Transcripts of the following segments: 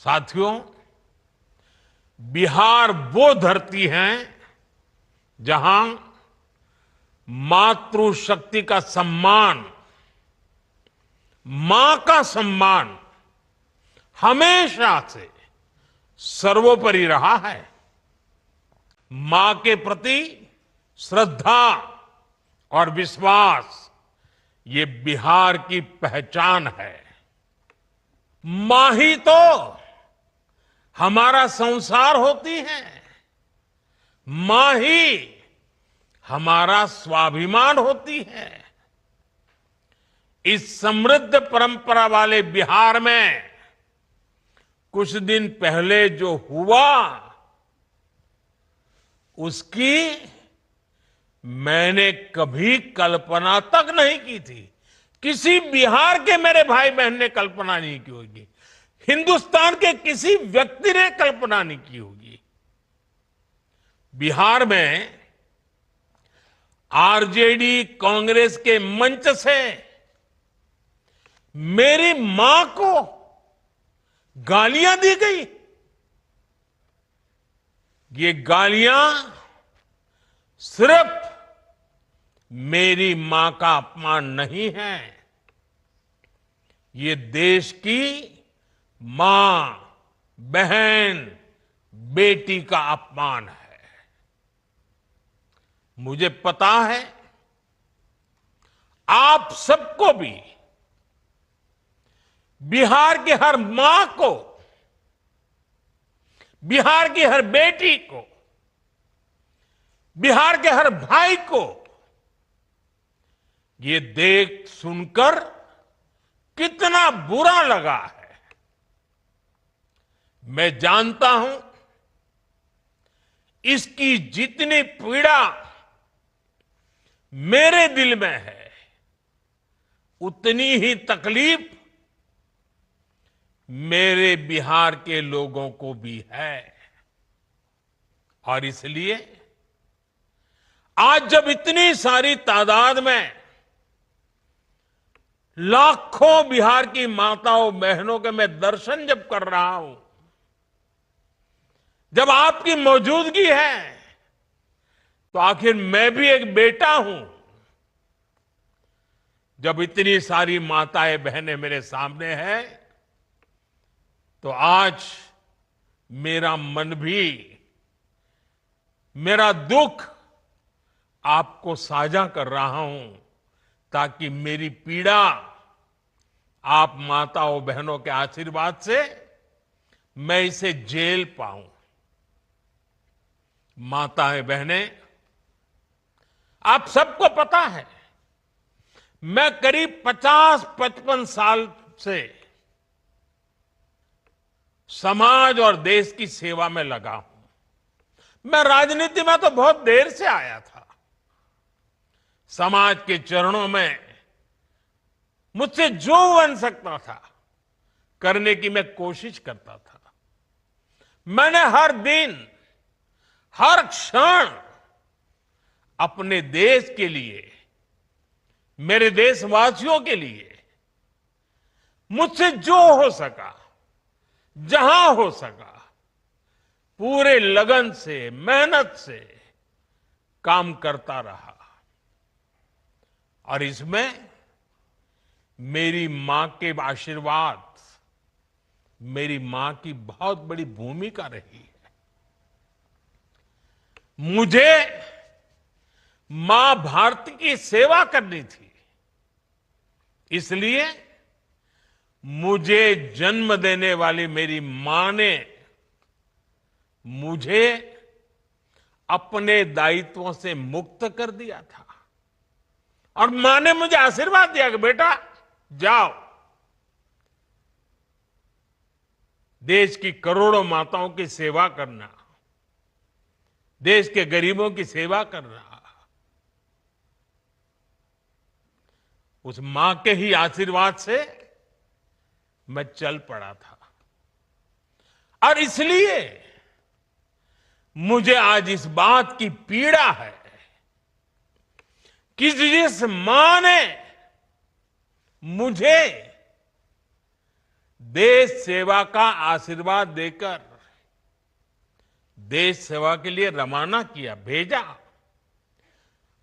साथियों, बिहार वो धरती है जहां मातृशक्ति का सम्मान, मां का सम्मान हमेशा से सर्वोपरि रहा है। मां के प्रति श्रद्धा और विश्वास ये बिहार की पहचान है। मां ही तो हमारा संसार होती है, मां ही हमारा स्वाभिमान होती है। इस समृद्ध परंपरा वाले बिहार में कुछ दिन पहले जो हुआ, उसकी मैंने कभी कल्पना तक नहीं की थी। किसी बिहार के मेरे भाई बहन ने कल्पना नहीं की होगी, हिंदुस्तान के किसी व्यक्ति ने कल्पना नहीं की होगी। बिहार में आरजेडी कांग्रेस के मंच से मेरी मां को गालियां दी गई। ये गालियां सिर्फ मेरी मां का अपमान नहीं है, ये देश की मां, बहन, बेटी का अपमान है। मुझे पता है आप सबको भी बिहार की हर मां को, बिहार की हर बेटी को, बिहार के हर भाई को ये देख सुनकर कितना बुरा लगा है। मैं जानता हूं इसकी जितनी पीड़ा मेरे दिल में है, उतनी ही तकलीफ मेरे बिहार के लोगों को भी है। और इसलिए आज जब इतनी सारी तादाद में लाखों बिहार की माताओं बहनों के मैं दर्शन जब कर रहा हूं, जब आपकी मौजूदगी है, तो आखिर मैं भी एक बेटा हूं। जब इतनी सारी माताएं बहनें मेरे सामने हैं, तो आज मेरा मन भी, मेरा दुख आपको साझा कर रहा हूं, ताकि मेरी पीड़ा आप माताओं बहनों के आशीर्वाद से मैं इसे झेल पाऊं। माताएं बहनें, आप सबको पता है मैं करीब 50-55 साल से समाज और देश की सेवा में लगा हूं। मैं राजनीति में तो बहुत देर से आया था। समाज के चरणों में मुझसे जो बन सकता था करने की मैं कोशिश करता था। मैंने हर दिन, हर क्षण अपने देश के लिए, मेरे देशवासियों के लिए मुझसे जो हो सका, जहां हो सका, पूरे लगन से, मेहनत से काम करता रहा। और इसमें मेरी मां के आशीर्वाद, मेरी मां की बहुत बड़ी भूमिका रही है। मुझे मां भारती की सेवा करनी थी, इसलिए मुझे जन्म देने वाली मेरी मां ने मुझे अपने दायित्वों से मुक्त कर दिया था। और मां ने मुझे आशीर्वाद दिया कि बेटा जाओ, देश की करोड़ों माताओं की सेवा करना, देश के गरीबों की सेवा करना। उस मां के ही आशीर्वाद से मैं चल पड़ा था। और इसलिए मुझे आज इस बात की पीड़ा है कि जिस मां ने मुझे देश सेवा का आशीर्वाद देकर देश सेवा के लिए रवाना किया, भेजा।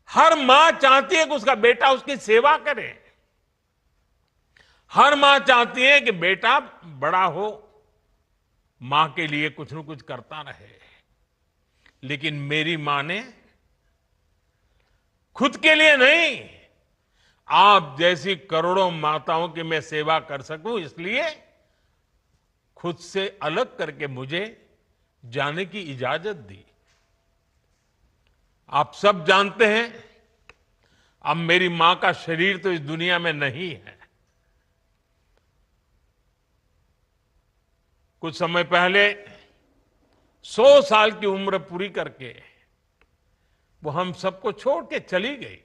हर मां चाहती है कि उसका बेटा उसकी सेवा करे। हर मां चाहती है कि बेटा बड़ा हो, मां के लिए कुछ न कुछ करता रहे। लेकिन मेरी मां ने खुद के लिए नहीं, आप जैसी करोड़ों माताओं की मैं सेवा कर सकूं, इसलिए खुद से अलग करके मुझे जाने की इजाजत दी। आप सब जानते हैं, अब मेरी मां का शरीर तो इस दुनिया में नहीं है। कुछ समय पहले 100 साल की उम्र पूरी करके वो हम सबको छोड़ के चली गई।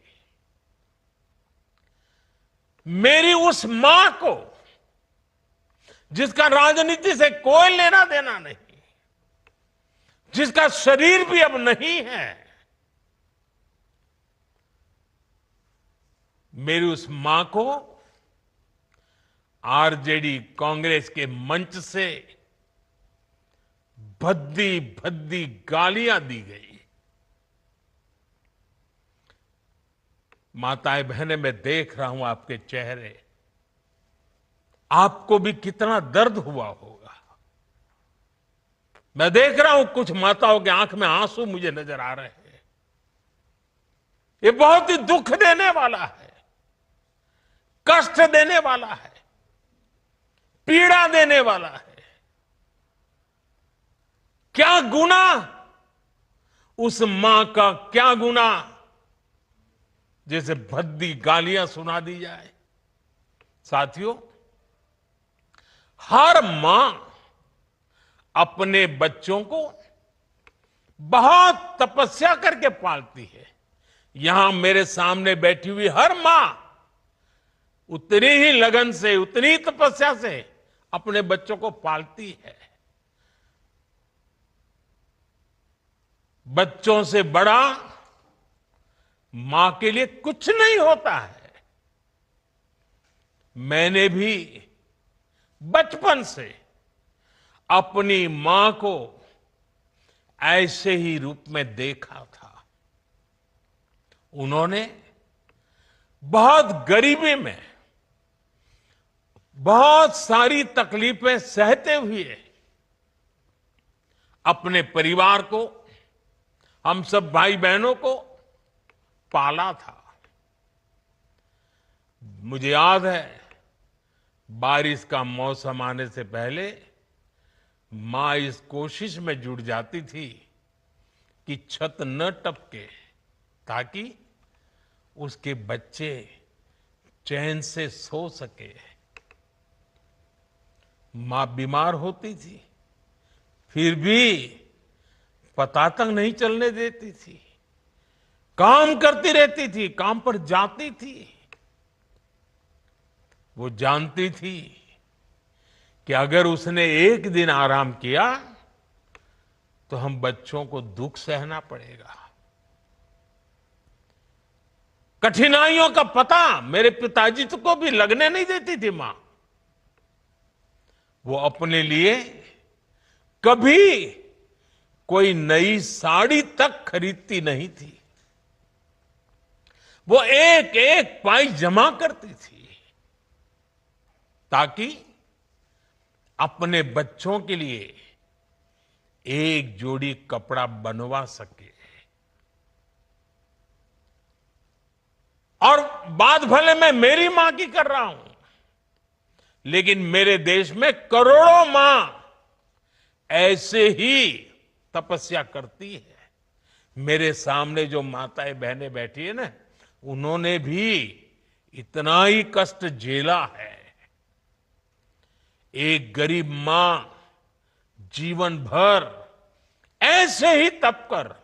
मेरी उस मां को, जिसका राजनीति से कोई लेना देना नहीं, जिसका शरीर भी अब नहीं है, मेरी उस मां को आरजेडी कांग्रेस के मंच से भद्दी भद्दी गालियां दी गई। माताएं बहनें, मैं देख रहा हूं आपके चेहरे, आपको भी कितना दर्द हुआ होगा। मैं देख रहा हूं कुछ माताओं के आंख में आंसू मुझे नजर आ रहे हैं। ये बहुत ही दुख देने वाला है, कष्ट देने वाला है, पीड़ा देने वाला है। क्या गुना उस मां का, क्या गुना जैसे भद्दी गालियां सुना दी जाए। साथियों, हर मां अपने बच्चों को बहुत तपस्या करके पालती है। यहां मेरे सामने बैठी हुई हर मां उतनी ही लगन से, उतनी ही तपस्या से अपने बच्चों को पालती है। बच्चों से बड़ा मां के लिए कुछ नहीं होता है। मैंने भी बचपन से अपनी मां को ऐसे ही रूप में देखा था। उन्होंने बहुत गरीबी में बहुत सारी तकलीफें सहते हुए अपने परिवार को, हम सब भाई बहनों को पाला था। मुझे याद है, बारिश का मौसम आने से पहले मां इस कोशिश में जुट जाती थी कि छत न टपके, ताकि उसके बच्चे चैन से सो सके। मां बीमार होती थी, फिर भी पता तक नहीं चलने देती थी, काम करती रहती थी, काम पर जाती थी। वो जानती थी कि अगर उसने एक दिन आराम किया तो हम बच्चों को दुख सहना पड़ेगा। कठिनाइयों का पता मेरे पिताजी को भी लगने नहीं देती थी मां। वो अपने लिए कभी कोई नई साड़ी तक खरीदती नहीं थी। वो एक एक पाई जमा करती थी ताकि अपने बच्चों के लिए एक जोड़ी कपड़ा बनवा सके। और बात भले मैं मेरी मां की कर रहा हूं, लेकिन मेरे देश में करोड़ों मां ऐसे ही तपस्या करती है। मेरे सामने जो माताएं बहनें बैठी है ना, उन्होंने भी इतना ही कष्ट झेला है। एक गरीब मां जीवन भर ऐसे ही तप कर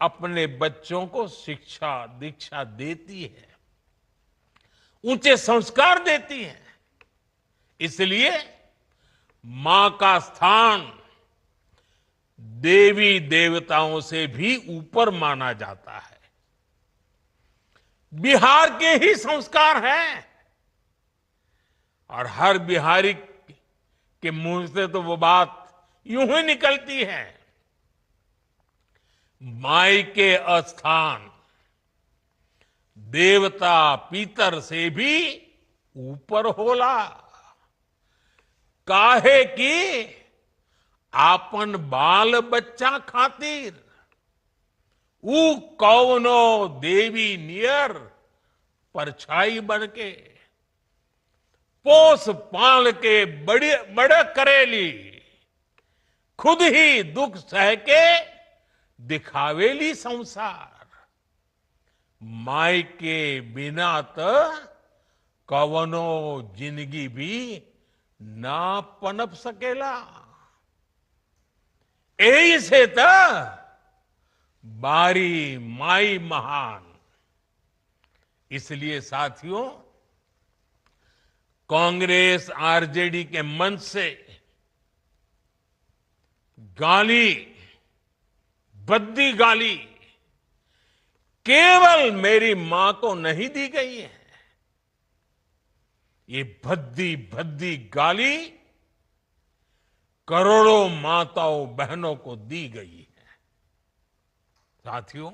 अपने बच्चों को शिक्षा दीक्षा देती है, ऊंचे संस्कार देती है। इसलिए मां का स्थान देवी देवताओं से भी ऊपर माना जाता है। बिहार के ही संस्कार हैं और हर बिहारी कि मुंह से तो वो बात यूं ही निकलती है, माई के अस्थान देवता पीतर से भी ऊपर होला। काहे की आपन बाल बच्चा खातिर ऊ कौनो देवी नियर परछाई बन के पोस पाल के बड़े करेली, खुद ही दुख सह के दिखावेली संसार। माई के बिना तो कवनो जिंदगी भी ना पनप सकेला। यही से तो बारी माई महान। इसलिए साथियों, कांग्रेस आरजेडी के मंच से गाली, भद्दी गाली केवल मेरी मां को नहीं दी गई है, ये भद्दी भद्दी गाली करोड़ों माताओं बहनों को दी गई है। साथियों,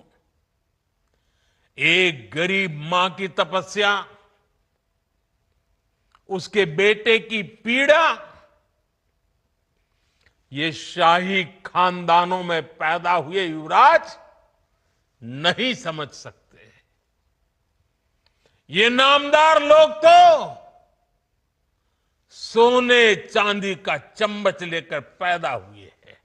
एक गरीब मां की तपस्या, उसके बेटे की पीड़ा, ये शाही खानदानों में पैदा हुए युवराज नहीं समझ सकते। ये नामदार लोग तो सोने चांदी का चम्मच लेकर पैदा हुए हैं।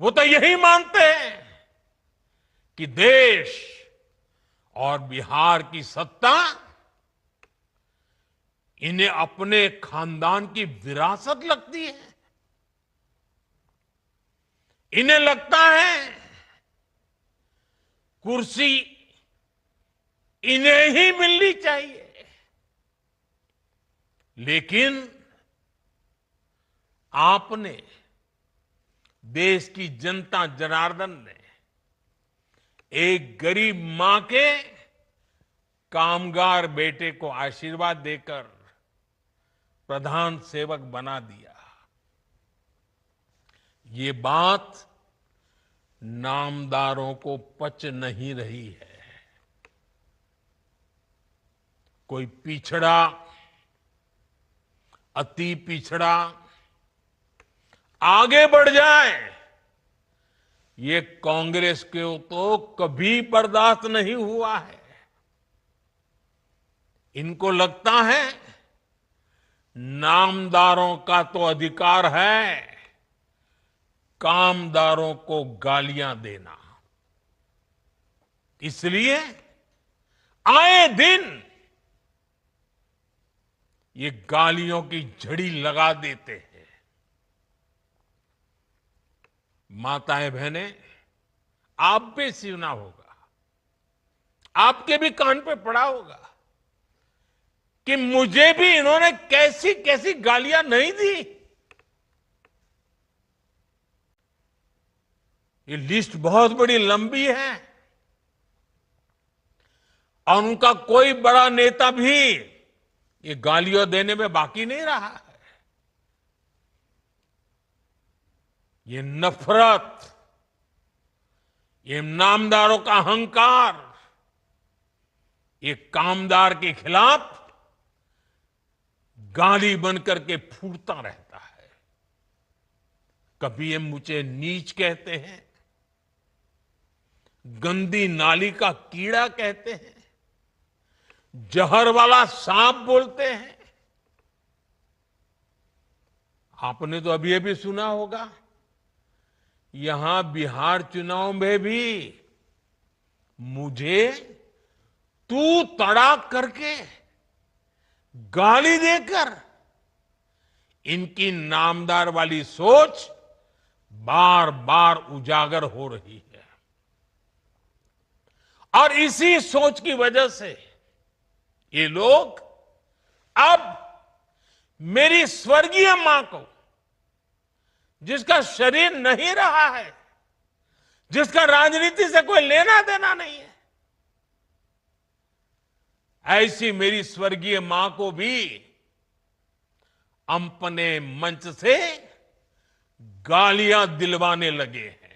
वो तो यही मानते हैं कि देश और बिहार की सत्ता इन्हें अपने खानदान की विरासत लगती है। इन्हें लगता है कुर्सी इन्हें ही मिलनी चाहिए। लेकिन आपने, देश की जनता जनार्दन ने एक गरीब मां के कामगार बेटे को आशीर्वाद देकर प्रधान सेवक बना दिया। ये बात नामदारों को पच नहीं रही है। कोई पिछड़ा, अति पिछड़ा आगे बढ़ जाए, ये कांग्रेस के तो कभी बर्दाश्त नहीं हुआ है। इनको लगता है नामदारों का तो अधिकार है कामदारों को गालियां देना। इसलिए आए दिन ये गालियों की झड़ी लगा देते हैं। माताएं बहनें, आप भी सुना होगा, आपके भी कान पे पड़ा होगा कि मुझे भी इन्होंने कैसी कैसी गालियां नहीं दी। ये लिस्ट बहुत बड़ी लंबी है और उनका कोई बड़ा नेता भी ये गालियां देने में बाकी नहीं रहा है। ये नफरत, ये नामदारों का अहंकार, ये कामदार के खिलाफ गाली बनकर के फूटता रहता है। कभी ये मुझे नीच कहते हैं, गंदी नाली का कीड़ा कहते हैं, जहर वाला सांप बोलते हैं। आपने तो अभी अभी सुना होगा, यहां बिहार चुनाव में भी मुझे तू तड़ाक करके गाली देकर इनकी नामदार वाली सोच बार बार उजागर हो रही है। और इसी सोच की वजह से ये लोग अब मेरी स्वर्गीय मां को, जिसका शरीर नहीं रहा है, जिसका राजनीति से कोई लेना देना नहीं है, ऐसी मेरी स्वर्गीय मां को भी अपने मंच से गालियां दिलवाने लगे हैं।